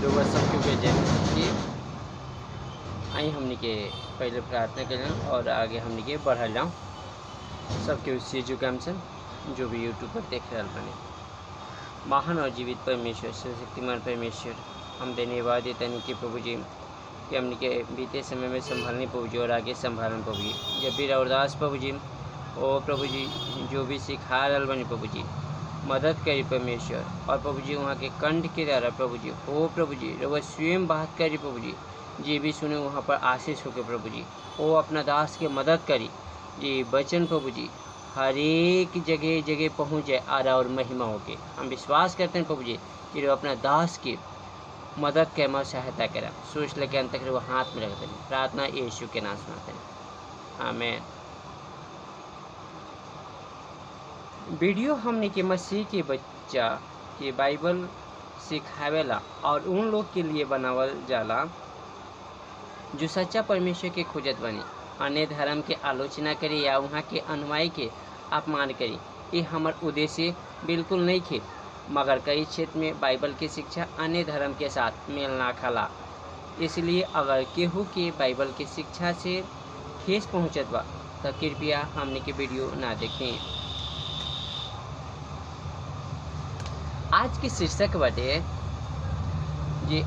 रउआ सबके के जय कि आई हमनी के पहले प्रार्थना करें और आगे हमनी के बढ़ल जाऊँ। सबके उससे जुकाम से जो भी यूट्यूब पर देख रहा बने। महान और जीवित परमेश्वर, सर्वशक्तिमान परमेश्वर, हम धन्यवाद देते हैं कि प्रभु जी कि हमने के बीते समय में संभालने प्रभु जी और आगे संभालने प्रभु जी। जब भी रउदास प्रभु जी ओ प्रभु जी जो भी सिखा रहा बनी प्रभु जी मदद करी परमेश्वर। और प्रभु जी वहाँ के कंठ के द्वारा प्रभु जी ओ प्रभु जी रउआ स्वयं बात करी प्रभु जी। जी भी सुने वहाँ पर आशीष होके प्रभु जी ओ अपना दास के मदद करी जी। वचन प्रभु जी हर एक जगह जगह पहुँच जाए आरा और महिमा होके। हम विश्वास करते हैं प्रभु जी कि वो अपना दास की मदद के में सहायता करें। सोच लेके अंत तक वो हाथ में रखते हैं। प्रार्थना यीशु के नाम सुनाते हैं, आमीन। वीडियो हमने के मसीह के बच्चा के बाइबल सिखावेला और उन लोग के लिए बनावल जाला जो सच्चा परमेश्वर के खोजत बनी, अन्य धर्म के आलोचना करी या वहाँ के अनुयायी के अपमान करी। ये हमार उद्देश्य बिल्कुल नहीं थे, मगर कई क्षेत्र में बाइबल की शिक्षा अन्य धर्म के साथ मेल ना खाला। इसलिए अगर केहू के बाइबल की शिक्षा से ठेस पहुँचत बा तो कृपया हमने के वीडियो ना देखें। आज की शीर्षक बाटे ये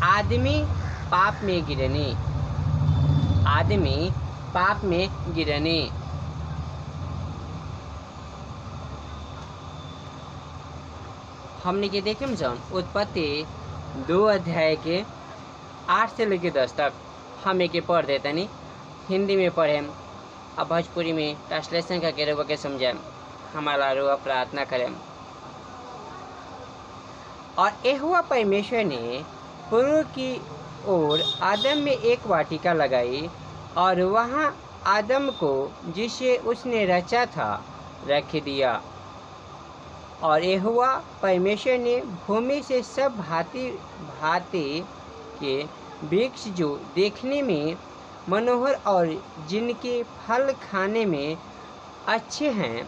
आदमी पाप में गिरनी। आदमी पाप में गिरनी। हमने के देखे में उत्पत्ति 2 अध्याय के 8 से लेकर 10 तक हम एक पढ़ देते नहीं। हिंदी में पढ़े अब भोजपुरी में ट्रांसलेशन का के रुआ के समझे हमारा रुआ प्रार्थना करें। और यहोवा परमेश्वर ने पूर्व की ओर आदम में एक वाटिका लगाई और वहाँ आदम को जिसे उसने रचा था रख दिया। और यहोवा परमेश्वर ने भूमि से सब भांति भांति के वृक्ष जो देखने में मनोहर और जिनके फल खाने में अच्छे हैं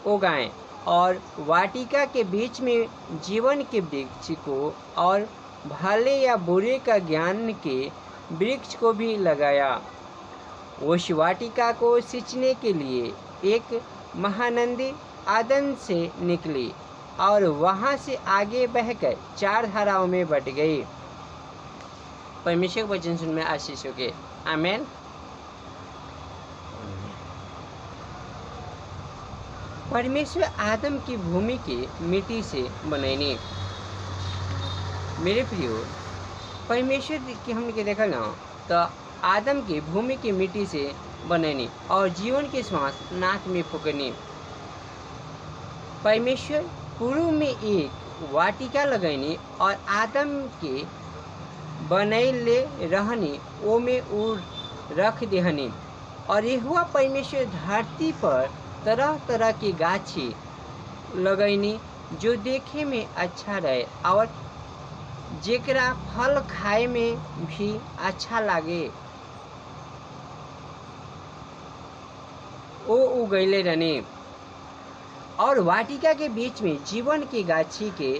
उगाएं, और वाटिका के बीच में जीवन के वृक्ष को और भले या बुरे का ज्ञान के वृक्ष को भी लगाया। उस वाटिका को सींचने के लिए एक महानदी आदन से निकली और वहाँ से आगे बहकर 4 धाराओं में बट गई। परमेश्वर वचन सुन में आशीष होके, आमीन। परमेश्वर आदम की भूमि की मिट्टी से बनैनी। मेरे प्रियो, परमेश्वर की हमने देखा ना तो आदम की भूमि की मिट्टी से बनैनी और जीवन के श्वास नाक में फूकनी। परमेश्वर पूर्व में एक वाटिका लगैनी और आदम के बनैले रहनी ओ में उड़ रख देहनी। और यहोवा परमेश्वर धरती पर तरह तरह की गाछी लगैनी जो देखे में अच्छा रहे और जेकरा फल खाए में भी अच्छा लागे ओ उगैले रहने। और वाटिका के बीच में जीवन की गाछी के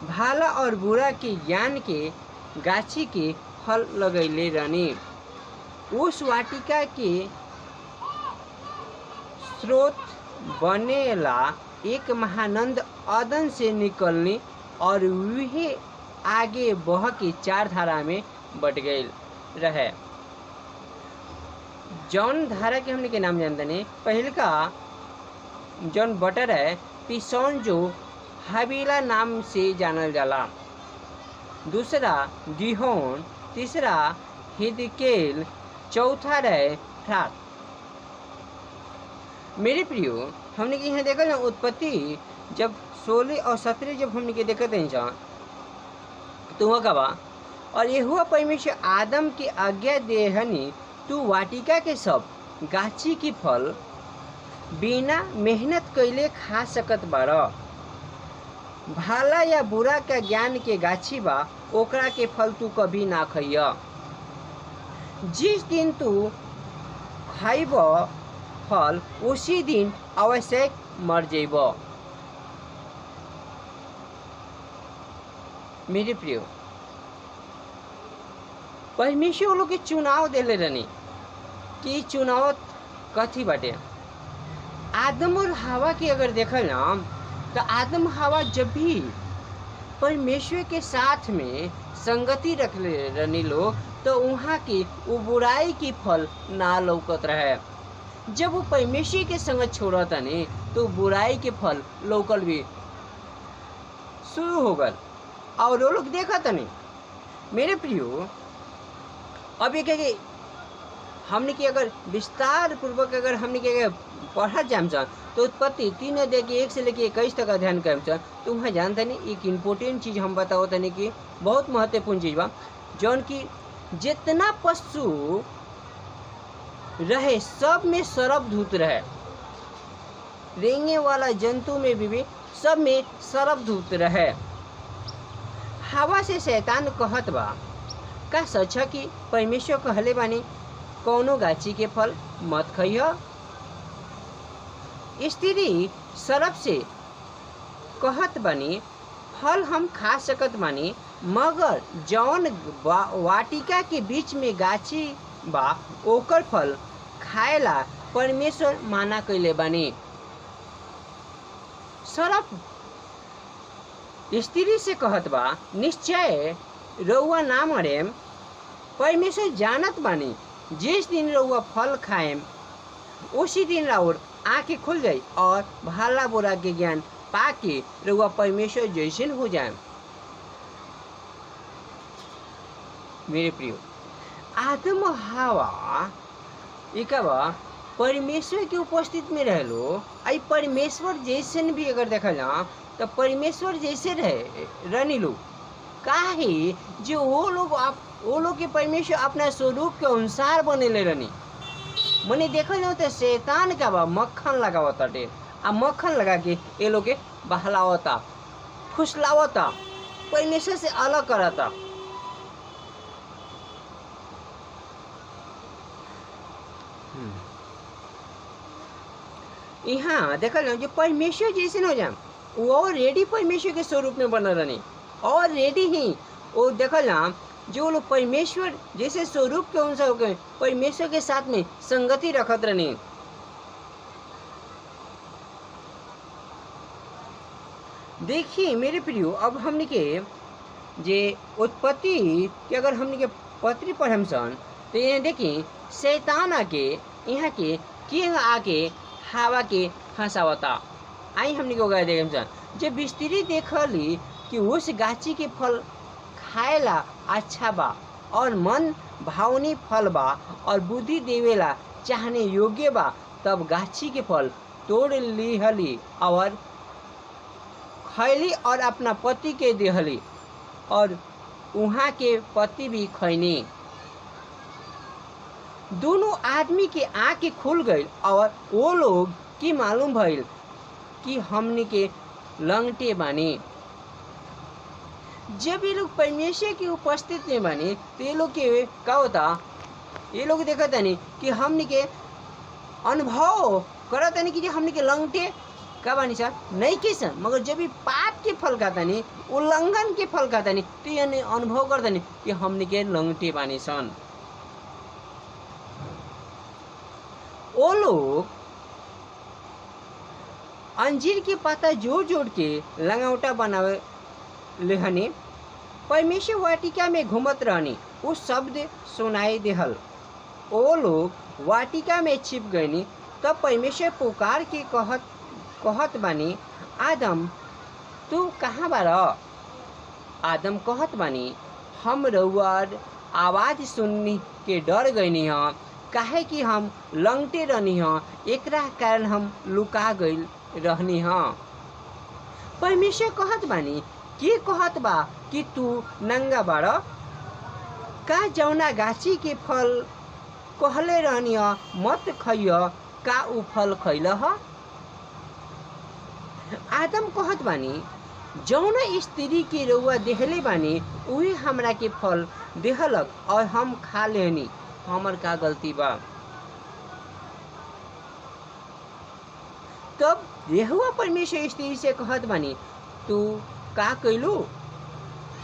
भला और बुरा के ज्ञान के गाछी के फल लगैले रहने। उस वाटिका के स्रोत बनेला एक महानंद अदन से निकलनी और वही आगे बह के 4 धारा में बट गई रहे। जौन धारा के हमने के नाम जानते नहीं। पहले का जौन बटर है पिसौन जो हबीला नाम से जानल जाला, दूसरा दिहोन, तीसरा हिदकेल, चौथा रहे फ्रात। मेरे प्रियो, हमने के यहाँ देखा ना उत्पत्ति जब 16 और 17 जब हमने के देखते हैं तो वह कबा और यहोवा परमेश्वर आदम की आज्ञा देहनी तू वाटिका के सब गाछी की फल बिना मेहनत कैले खा सकत बारा। भला या बुरा का ज्ञान के गाछी बा ओकरा के फल तू कभी ना खइया। जिस दिन तू खाइब फल उसी दिन अवश्य मर जेब। मेरे प्रियो, परमेश्वर लोग के चुनाव देले रहनी कि चुनाव कथी बाटे। आदम और हवा की अगर देखल ना, तो आदम हवा जब भी परमेश्वर के साथ में संगति रख रहनी लोग, तो वहाँ की वो बुराई की फल ना लौकत रहे। जब वो परमेश्वर के संग छोड़ता नहीं, तो बुराई के फल लौकल भी शुरू हो गल और वो लोग देखा था नहीं। मेरे प्रियो, अब ये हमने के अगर विस्तार पूर्वक अगर हमने के पढ़ा जाम तो उत्पत्ति 3 अध्याय के 1 से लेके 21 तक अध्ययन करम तो वहाँ जानते नहीं एक इम्पोर्टेंट चीज़ हम बताओ तनी कि बहुत महत्वपूर्ण चीज़ बा, जौन की जितना पशु रहे सब में सरब धूत रहे, रेंगे वाला जंतु में भी सब में सरब धूत रहे। हवा से शैतान कहत बा, का सच है कि परमेश्वर कहले बानी कौनो गाछी के फल मत खइह। स्त्री सरब से कहत बानी फल हम खा सकत बानी, मगर जौन वाटिका के बीच में गाछी बा ओकर फल खाएला परमेश्वर माना कइले बानी। सरब स्त्री से कहत बा, निश्चय रउआ ना मरेम, परमेश्वर जानत बानी जिस दिन रउआ फल खाएम उसी दिन राउर आँखें खुल जाई और भला बुरा के ज्ञान पाके रउआ परमेश्वर जैसन हो जाए। मेरे प्रियो, आदम और हवा एक परमेश्वर के उपस्थिति में रहलो, आई परमेश्वर जैसन भी अगर देखा जा तो परमेश्वर जैसे रहनी लोग काहे जो वो लोग के परमेश्वर अपना स्वरूप के अनुसार बनेले रहनी। मने देखल जाओ तो शैतान का बा मक्खन लगावता टे, आ मक्खन लगा के ये लोग के बहलावता फुसलावता, परमेश्वर से अलग कराता। यहाँ देखल जाओ जो परमेश्वर जैसे हो जाए वो ऑलरेडी परमेश्वर के स्वरूप में बना रहनी, ऑलरेडी ही वो देखल जाओ जो लोग परमेश्वर जैसे स्वरूप के अनुसार होकर परमेश्वर के साथ में संगति रखत रहनी। देखिए मेरे प्रियो, अब हमने के जे उत्पत्ति के अगर हमने के पत्री पढ़म सन तो ये देखिए शैतान आके यहाँ के किंग आके हवा के हंसावता। आई हमने को गए देखम सन जब स्त्री देखली कि उस गाछी के फल खाएला अच्छा बा और मन भावनी फल बा और बुद्धि देवेला चाहने योग्य बा, तब गाछी के फल तोड़ लिहली और खैली और अपना पति के देहली और वहाँ के पति भी खैनी। दोनों आदमी के आँखें खुल गई और वो लोग की मालूम भइल कि हमने के लंगटे बानी। जब ये लोग परमेश्वर की उपस्थिति में बने तो ये लोग के क्या होता, ये लोग देखा था नहीं कि हमने के अनुभव करा था नहीं कि हमने के लंगटे का बानी सर नहीं कि सर, मगर जब भी पाप के फल खाता नहीं उल्लंघन के फल खाता नहीं तो ये अनुभव करता नहीं कि हमने के लंगटे बानी सन। वो लोग अंजीर के पत्ता जोड़ जोड़ के लंगौटा बनावे लेहनी, परमेश्वर वाटिका में घूमत रहनी, उस शब्द सुनाई देहल। वो लोग वाटिका में छिप गईनी, तब परमेश्वर पुकार के कहत बानी, आदम तू कहाँ बारा? आदम कहत बानी, हम रउआर आवाज सुननी के डर गईनी हाँ, काहे कि हम लंगटे रहनी हाँ, एकरा कारण हम लुका गईल रहनी हाँ। परमेश्वर कहत बानी, के कहत बा कि तू नंगा बाड़ा? का जौना गाछी के फल कहले रहनी मत खइय का उ फल खइलह? आदम कहत बानी, जौना स्त्री के रउआ देहले बानी उही हमरा के फल देहलक और हम खा लेनी, हमर का गलती बा? तब यहोवा परमेश्वर स्त्री से कहत बानी, तू का कइलू?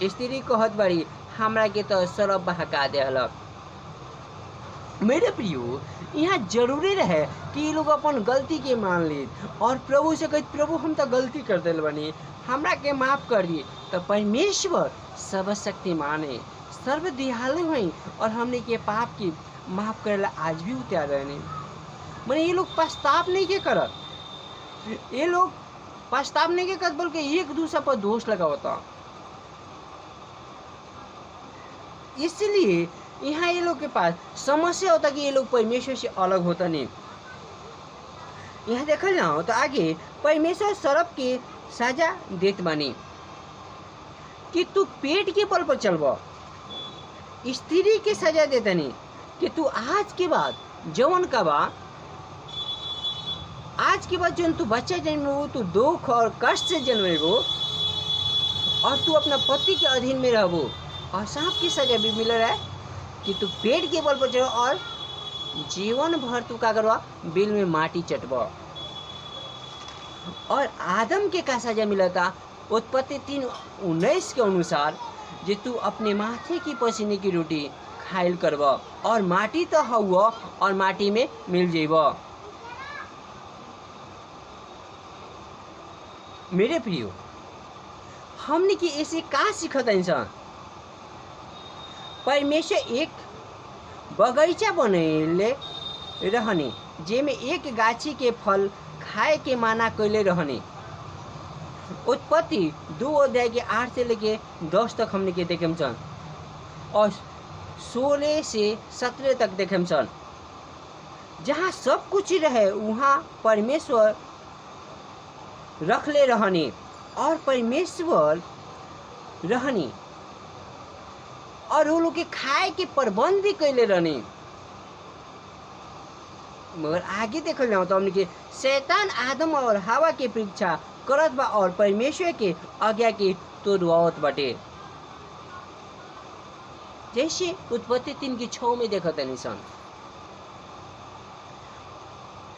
स्त्री कहत बड़ी हमरा के तो सरब बहका देहलक। मेरे प्रियो, यहाँ जरूरी रहे कि ये लोग अपन गलती के मान ली और प्रभु से कहित प्रभु हम तो गलती कर दिल बनी, हमरा के माफ कर दिए। तो परमेश्वर सर्वशक्तिमान है, सर्व दयालु है और हमने के पाप की माफ करेला आज भी उतार रहे। मैंने ये लोग पछताव नहीं के करत, ये लोग पछताव नहीं के करत बल्कि एक दूसरे पर दोष लगा होता। इसलिए यहाँ ये लोग के पास समस्या होता कि ये लोग परमेश्वर से अलग होता नहीं। यहाँ देखल जाओ तो आगे परमेश्वर सर्प के सजा देत बानी कि तू पेट के बल पर चलबा, स्त्री के सजा देता नहीं कि तू आज के बाद जवन का बा, आज के बाद जौन तू बच्चा जन्मेबो तू दुख और कष्ट से जन्मेबो और तू अपना पति के अधीन में रहबो। और सांप की सजा भी मिल रहा है कि तू पेट के बल पर चढ़ो और जीवन भर तू का करवा, बिल में माटी चटबा। और आदम के का सजा मिला था उत्पत्ति 3:19 के अनुसार, जे तू अपने माथे की पसीने की रोटी खाइल करबा और माटी तो हुआ और माटी में मिल जेबा। मेरे प्रियो, हमने की ऐसे का सीखता इंसान। परमेश्वर एक बगीचा बनैले रहने जेमे एक गाछी के फल खाए के माना कैले रहने। उत्पत्ति 2:8 से लेके 10 तक हमने के देखे सन और 16 से 17 तक देखे सन। जहाँ सब कुछ रहे वहाँ परमेश्वर रखले रहने और परमेश्वर रहनी और वो लोग के खाए के प्रबंध भी कैले रहने। मगर आगे देखल जाओ तो हमने के शैतान आदम और हवा के परीक्षा करत बा और परमेश्वर के आज्ञा के तोड़वावत बाटे, जैसे उत्पत्ति 3:6 में देखत निशान।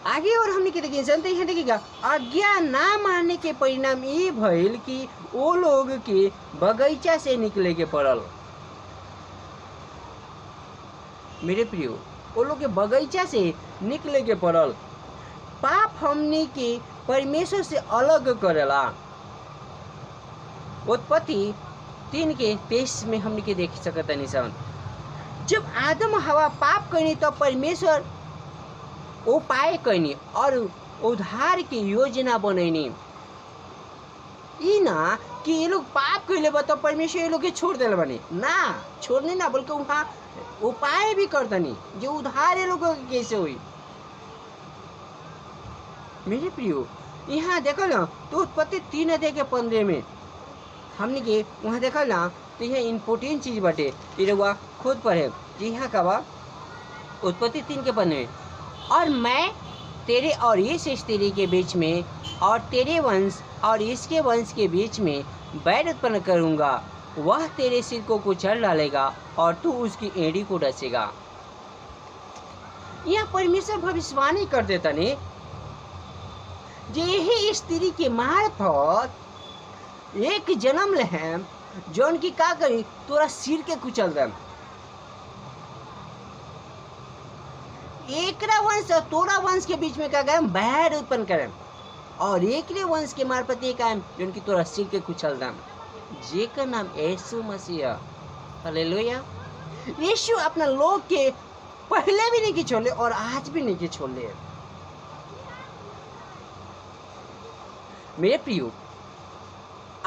आगे और हमने के देखिए तो यहाँ देखिएगा आज्ञा ना मानने के परिणाम ये भइल कि वो लोग के बगीचा से निकले के पड़ल। मेरे प्रियो, वो लोग के बगीचा से निकले के पड़ल। पाप हमने के परमेश्वर से अलग करेला। उत्पत्ति 3:23 में हमने के देख सकता निशान। जब आदम हवा पाप करनी तो परमेश्वर उपाय करनी और उद्धार की योजना बनैनी। ई ना कि ये लोग पाप कैले बा तो परमेश्वर ये लोग के छोड़ दिल बने ना, छोड़ने ना बल्कि वहाँ उपाय भी करतनी जो उधार ये लोगों के कैसे हुई। मेरे प्रियो, यहाँ देखल ना तो उत्पत्ति 3:15 में हमने के वहाँ देखल ना तो यह इम्पोर्टेंट चीज बटे, ये लोग खुद पढ़े। यहाँ का बा उत्पत्ति 3:15, और मैं तेरे और इस स्त्री के बीच में और तेरे वंश और इसके वंश के बीच में बैर उत्पन्न करूँगा, वह तेरे सिर को कुचल डालेगा और तू उसकी एड़ी को डसेगा। यह परमेश्वर भविष्यवाणी कर देता ने जे यही स्त्री के मार्फत एक जन्म ले जौन की का करी तोरा सिर के कुचल दम। एकरा वंश और तोरा वंश के बीच में का गए बैर उत्पन्न करें और एकरे वंश के मार्फत एक आए जौन की तोरा सिर के कुचल दम, जेकर नाम यीशु मसीह। हालेलुया। यीशु अपना लोग के पहले भी नहीं छोड़े और आज भी नहीं छोड़े। मेरे प्रियो,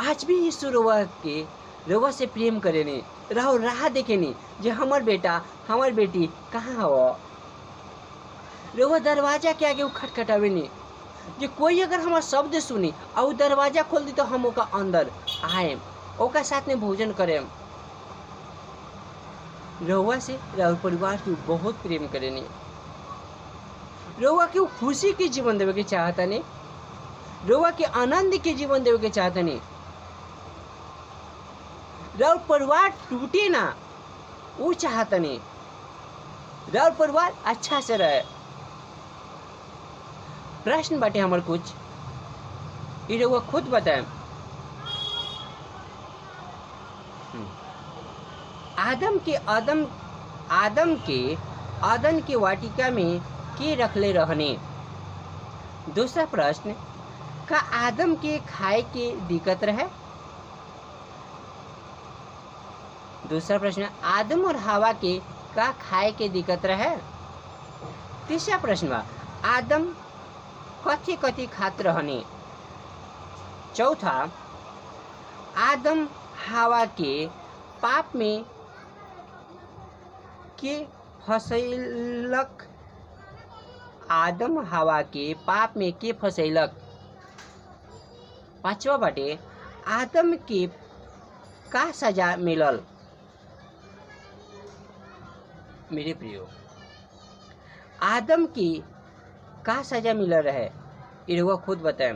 आज भी यीशु रवा से प्रेम करे नहीं, राह देखे नहीं जे हमार बेटा हमार बेटी कहाँ हो। रवा दरवाजा के आगे खटखटावे नहीं, जे कोई अगर हमार शब्द सुनी और दरवाजा खोल दी तो हम ओका अंदर आए, ओका साथ में भोजन करें। रउआ से राउर परिवार के बहुत प्रेम करे नहीं, रउआ के खुशी के जीवन देवे के चाहता नहीं, रउआ के आनंद के जीवन देवे के चाहता नहीं, राउर परिवार टूटे ना वो चाहता नहीं, राउर परिवार अच्छा से रहे। प्रश्न बाटे हमार कुछ ये रउआ खुद बताएं। आदम के अदन के वाटिका में के रखले रहने। दूसरा प्रश्न, का आदम के खाए के दिक्कत रहे? दूसरा प्रश्न, आदम और हवा के का खाए के दिक्कत रहे? तीसरा प्रश्न, आदम कथी कथी खात रहने? चौथा, आदम हवा के पाप में के फसैलक? आदम हवा के पाप में के फसैलक? पांचवा बाटे, आदम के का सजा मिलल? मेरे प्रियो, आदम की का सजा मिल रहे? इरवा खुद बताएं।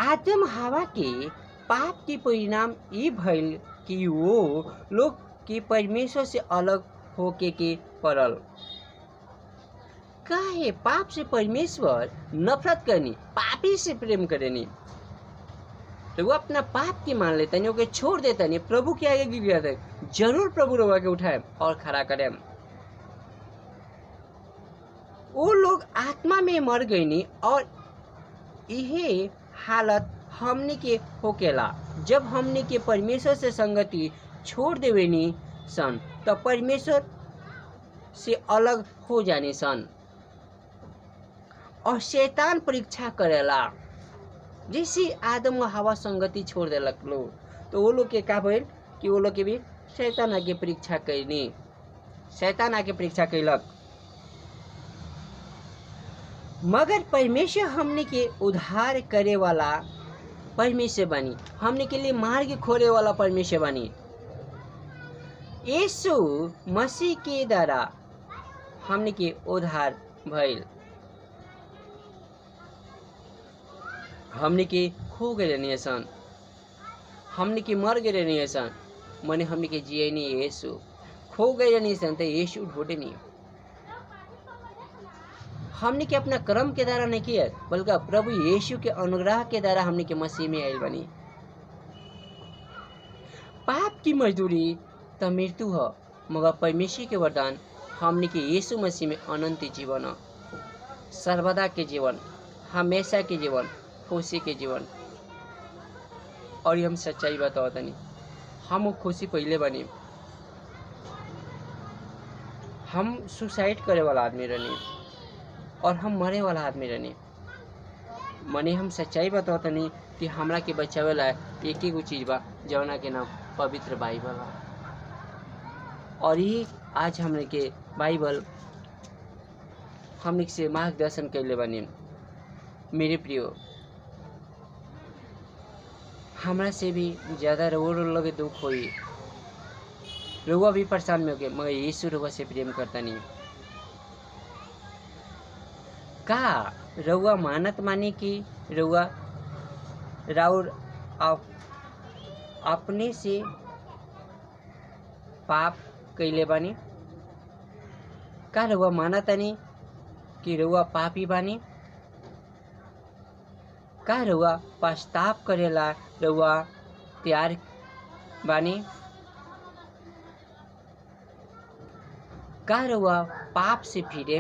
आदम हवा के पाप के परिणाम ये भइल कि वो लोग के परमेश्वर से अलग होके के पड़ल। काहे पाप से परमेश्वर नफरत करनी, पापी से प्रेम करनी। तो वो अपना पाप की मान लेते नहीं, छोड़ देता नहीं, प्रभु के आगे गिर जाते, जरूर प्रभु रवा के उठाए और खड़ा करे। वो लोग आत्मा में मर गई नहीं, और यही हालत हमने के होकेला जब हमने के परमेश्वर से संगति छोड़ देवे नी सन, तो परमेश्वर से अलग हो जाने सन। और शैतान परीक्षा करेला। जैसे आदम और हवा संगति छोड़ देलक लोग, तो वो लोग के का भइल कि वो लोग के भी शैतान आगे परीक्षा कैनी, शैतान आगे परीक्षा कैलक। मगर परमेश्वर हमने के उद्धार करे वाला परमेश्वर बनी, हमने के लिए मार्ग खोले वाला परमेश्वर बनी। यीशु मसीह के द्वारा हमने के उद्धार भइल। हमने के खो गए नहीं सन, हमने के मर गए नहीं सन, मने हमने के जिए नहीं। यीशु खो गए नहीं सन, तो यीशु ढूंढे नहीं। हमने के अपना कर्म के द्वारा नहीं किया, बल्कि प्रभु यीशु के अनुग्रह के द्वारा हमने के मसीह में आयल बनी। पाप की मजदूरी तो मृत्यु है, मगर परमेश्वर के वरदान हमने के यीशु मसीह में अनंत जीवन, सर्वदा के जीवन, हमेशा के जीवन, खुशी के जीवन। और हम सच्चाई बताओ तनी, हम खुशी पहले बनी, हम सुसाइड करे वाला आदमी रहनी और हम मरे वाला आदमी रहनी। मने हम सच्चाई बताओ तनी कि हमरा के बचावे ला एक ही चीज बा, जौना के नाम पवित्र बाइबल बा। और ये आज हमने के बाइबल हमने से मार्गदर्शन कैले बनी। मेरे प्रियो, हमरा से भी ज़्यादा रो लगे दुख होई, रुआ भी परेशान में हो गए, मगर यीशु रुआ से प्रेम करता नहीं। का रुआ मानत मानी कि रुआ राउर अपने से पाप कैले बानी? का रुआ मानत नहीं कि रुआ पापी बानी? का रुआ पछताप करेला रुआ तैयार बानी? का रुआ पाप से फिरे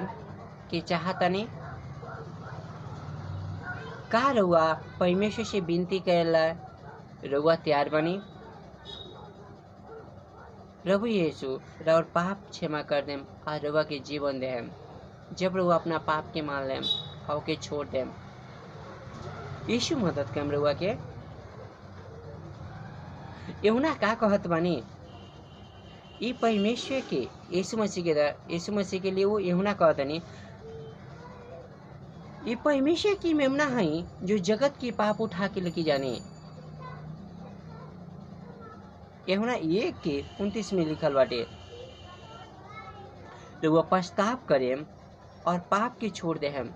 के चाहतनी? का रुआ परमेश्वर से विनती करेला रुआ तैयार बानी? प्रभु यीशु रुआ पाप क्षमा कर देम और रुआ के जीवन देम। जब रुआ अपना पाप के मान लेम और के छोड़ देम, यीशु मदद कम रुआ के। यहुना का कहत बानी? ई परमेश्वर के यीशु मसीह के लिए वो यहुना कहत नहीं, ये परमेश्वर की मेमना है जो जगत की पाप उठा के लेके जाने। यहुना 1:29 में लिखल बाटे, तो वह पछताप करें और पाप के छोड़ दे हम,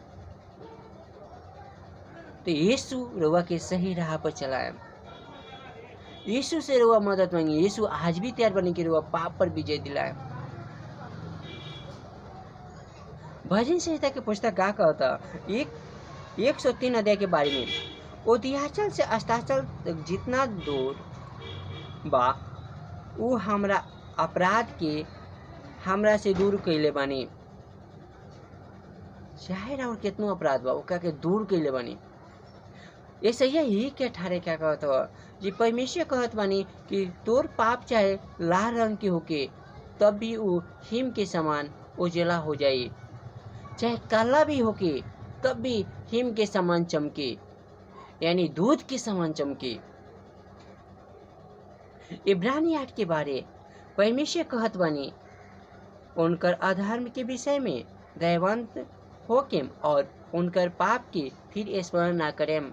तो यीशु रुआ के सही राह पर चलाए। यीशु से रुआ मदद मांगी। यीशु आज भी तैयार बने कि रुआ पाप पर विजय दिलाए। भजन संहिता के पुस्तक का कहता 103 अध्याय के बारे में, विंध्याचल से अस्ताचल तक जितना दूर बा उ हमरा अपराध के हमरा से दूर कैले बानी। चाहे और कितनो अपराध बा ओका के दूर कैले बानी। ऐसे ही के ठारे क्या कहत हो जी परमेश्वर कहत बानी कि तोर पाप चाहे लाल रंग के होके तब भी वो हिम के समान उजला हो जाए, चाहे काला भी होके तब भी हिम के समान चमके, यानी दूध के समान चमके। इब्रानी 8 के बारे परमेश्वर कहत बानी उनकर अधर्म के विषय में दयावंत होकेम और उनकर पाप के फिर स्मरण ना करेम।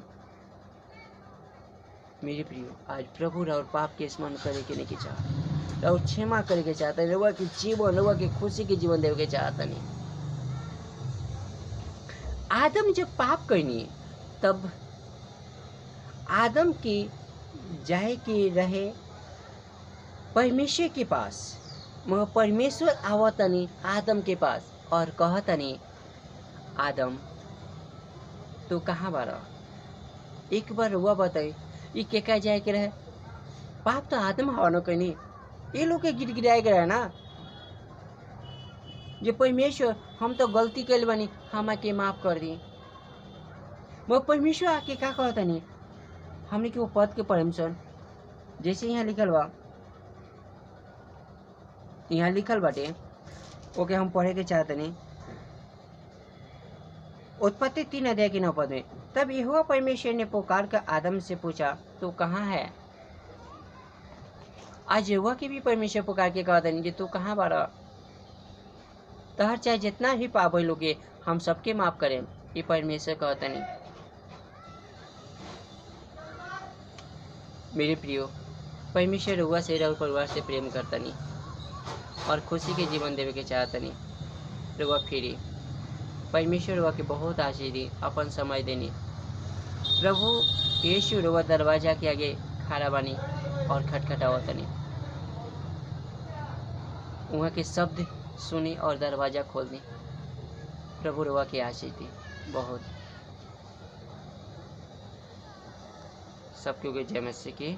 मेरे प्रियो, आज प्रभु और पाप के स्मरण करे के नहीं चाहता और क्षमा करे के चाहता है, रउआ के जीवन रउआ के खुशी के जीवन देवे के चाहता नहीं। आदम जब पाप करनी तब आदम की जाए के रहे परमेश्वर के पास, मगर परमेश्वर आवतनी आदम के पास और कहतनी आदम तू कहाँ बारा, एक बार हुआ बताई ये के कह जाए के रहे। पाप तो आदम हवा कहीं ये लोग के गिर गिराए के रहे ना। जो परमेश्वर हम तो गलती कैल बनी हम के माफ कर दी, मगर परमेश्वर आके क्या कहता नहीं हमने के वो पद के पढ़े सन जैसे यहाँ लिखल बा, यहाँ लिखल बाटे ओके हम पढ़े के चाहते नहीं। उत्पत्ति 3 अध्याय के 9 पद में, तब यहोवा परमेश्वर ने पुकार कर आदम से पूछा तू कहाँ है। आज यहोवा के भी परमेश्वर पुकार के कहता नहीं कि तू कहाँ बारा। तहर चाहे जितना भी पाप हो लोगे हम सबके माफ करें, ये परमेश्वर कहता नहीं। मेरे प्रियो, परमेश्वर रउआ से और परिवार से प्रेम करता नहीं और खुशी के जीवन देवे के चाहता नहीं। रउआ फिरी परमेश्वर रउआ के बहुत आशीष दी, अपन समय देनी। प्रभु यीशु रउआ दरवाजा के आगे खड़ा बानी और खटखटावतनी, वहाँ के शब्द सुनी और दरवाजा खोल दी। प्रभु रउआ के आशीष दी बहुत। सबके जय मसीह की।